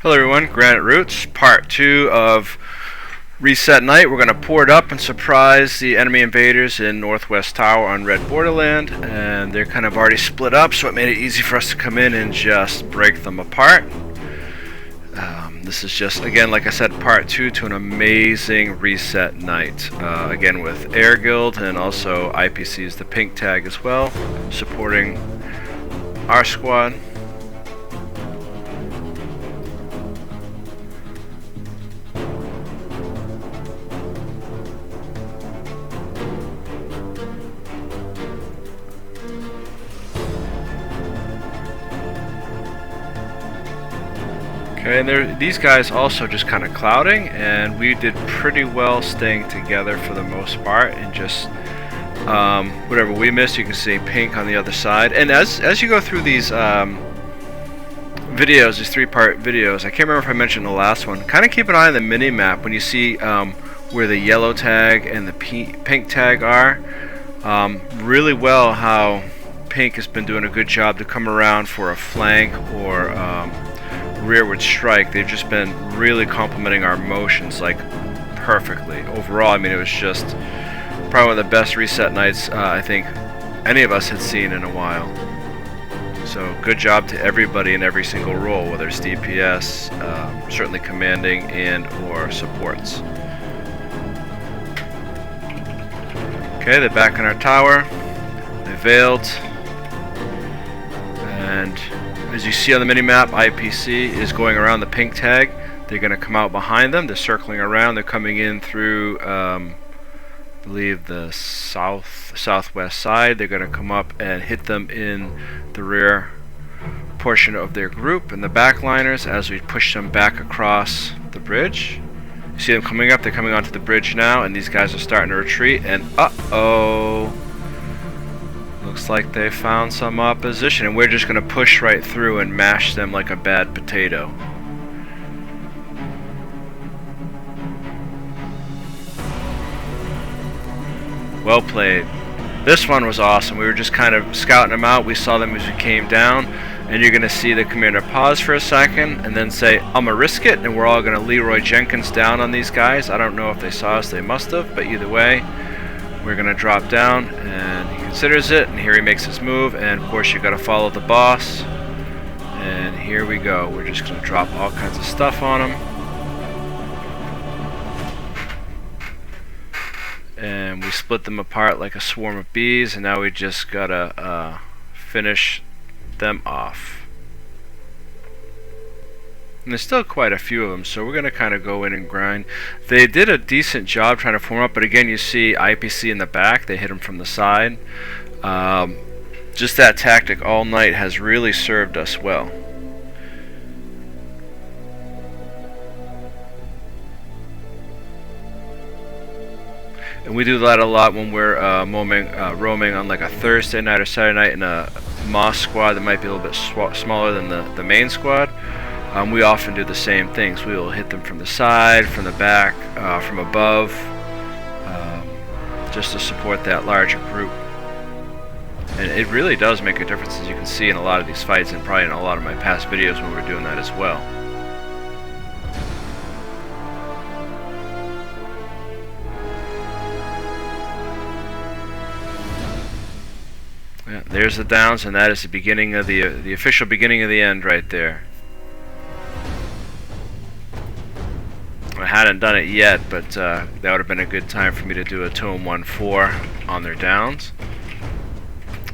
Hello everyone, Granite Roots, part 2 of Reset Night. We're going to port up and surprise the enemy invaders in Northwest Tower on Red Borderland, and they're kind of already split up, so it made it easy for us to come in and just break them apart. This is just, again, like I said, part 2 to an amazing Reset Night. Again with Air Guild and also IPC's the pink tag as well, supporting our squad. Okay, and these guys also just kind of clouding, and we did pretty well staying together for the most part, and just whatever we missed, you can see pink on the other side. And as you go through these videos, these 3-part videos, I can't remember if I mentioned the last one, kind of keep an eye on the mini map when you see where the yellow tag and the pink tag are. Really well how pink has been doing a good job to come around for a flank or rearward strike. They've just been really complementing our motions like perfectly. Overall, I mean, it was just probably one of the best reset nights I think any of us had seen in a while. So good job to everybody in every single role, whether it's DPS, certainly commanding and or supports. Okay, they're back in our tower. They veiled, and as you see on the minimap, IPC is going around the pink tag. They're going to come out behind them. They're circling around. They're coming in through, I believe, the southwest side. They're going to come up and hit them in the rear portion of their group and the backliners as we push them back across the bridge. You see them coming up. They're coming onto the bridge now, and these guys are starting to retreat. And uh-oh. Looks like they found some opposition, and we're just going to push right through and mash them like a bad potato. Well played. This one was awesome. We were just kind of scouting them out. We saw them as we came down, and you're going to see the commander pause for a second and then say, "I'm going to risk it," and we're all going to Leroy Jenkins down on these guys. I don't know if they saw us. They must have, but either way, we're going to drop down, and he considers it, and here he makes his move, and of course you got to follow the boss. And here we go. We're just going to drop all kinds of stuff on him. And we split them apart like a swarm of bees, and now we just got to finish them off. And there's still quite a few of them, so we're going to kind of go in and grind. They did a decent job trying to form up, but again, you see IPC in the back. They hit them from the side. Just that tactic all night has really served us well. And we do that a lot when we're roaming on like a Thursday night or Saturday night in a Moss squad that might be a little bit smaller than the main squad. We often do the same things. We will hit them from the side, from the back, from above, just to support that larger group. And it really does make a difference, as you can see in a lot of these fights, and probably in a lot of my past videos when we're doing that as well. Yeah, there's the downs, and that is the beginning of the official beginning of the end right there. I hadn't done it yet, but that would have been a good time for me to do a Tome 1-4 on their downs.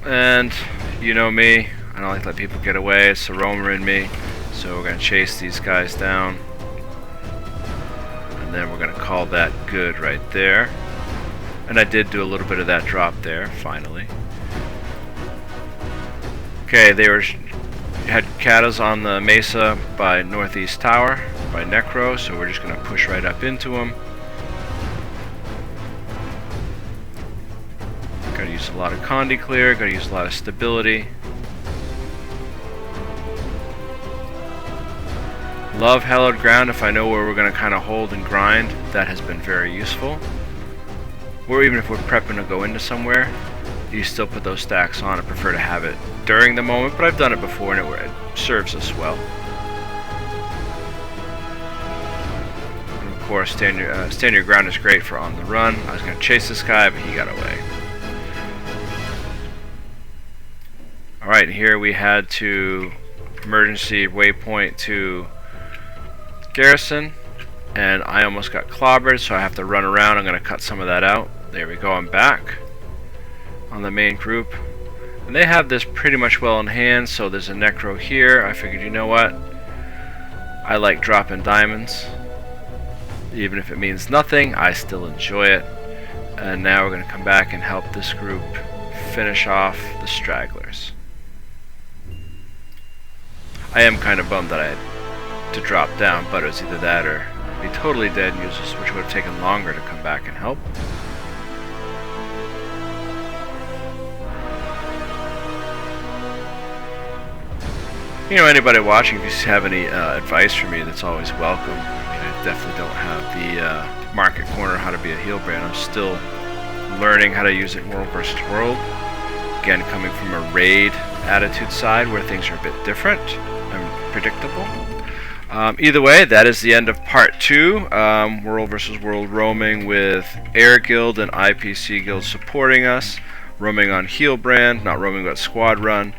And you know me, I don't like to let people get away. It's the roamer in me, so we're going to chase these guys down, and then we're going to call that good right there. And I did do a little bit of that drop there finally. Okay, they had Katas on the mesa by Northeast Tower by Necro, so we're just going to push right up into them. Got to use a lot of Condi clear, got to use a lot of stability. Love hallowed ground if I know where we're going to kind of hold and grind. That has been very useful. Or even if we're prepping to go into somewhere, you still put those stacks on. I prefer to have it during the moment, but I've done it before and it serves us well. before, stand your ground is great for on the run. I was going to chase this guy, but he got away. Alright, here we had to emergency waypoint to garrison, and I almost got clobbered, so I have to run around. I'm going to cut some of that out. There we go, I'm back on the main group. And they have this pretty much well in hand, so there's a necro here. I figured, you know what? I like dropping diamonds. Even if it means nothing, I still enjoy it. And now we're going to come back and help this group finish off the stragglers. I am kind of bummed that I had to drop down, but it was either that or be totally dead and useless, which would have taken longer to come back and help. You know, anybody watching, if you have any advice for me, that's always welcome. I mean, I definitely don't have the market corner how to be a heal brand. I'm still learning how to use it world versus world. Again, coming from a raid attitude side where things are a bit different and predictable. Either way, that is the end of part 2. World versus world roaming with AIR Guild and IPC Guild supporting us. Roaming on heal brand, not roaming but squad run.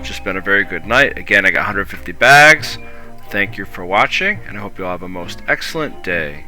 Just been a very good night. Again, I got 150 bags. Thank you for watching, and I hope you all have a most excellent day.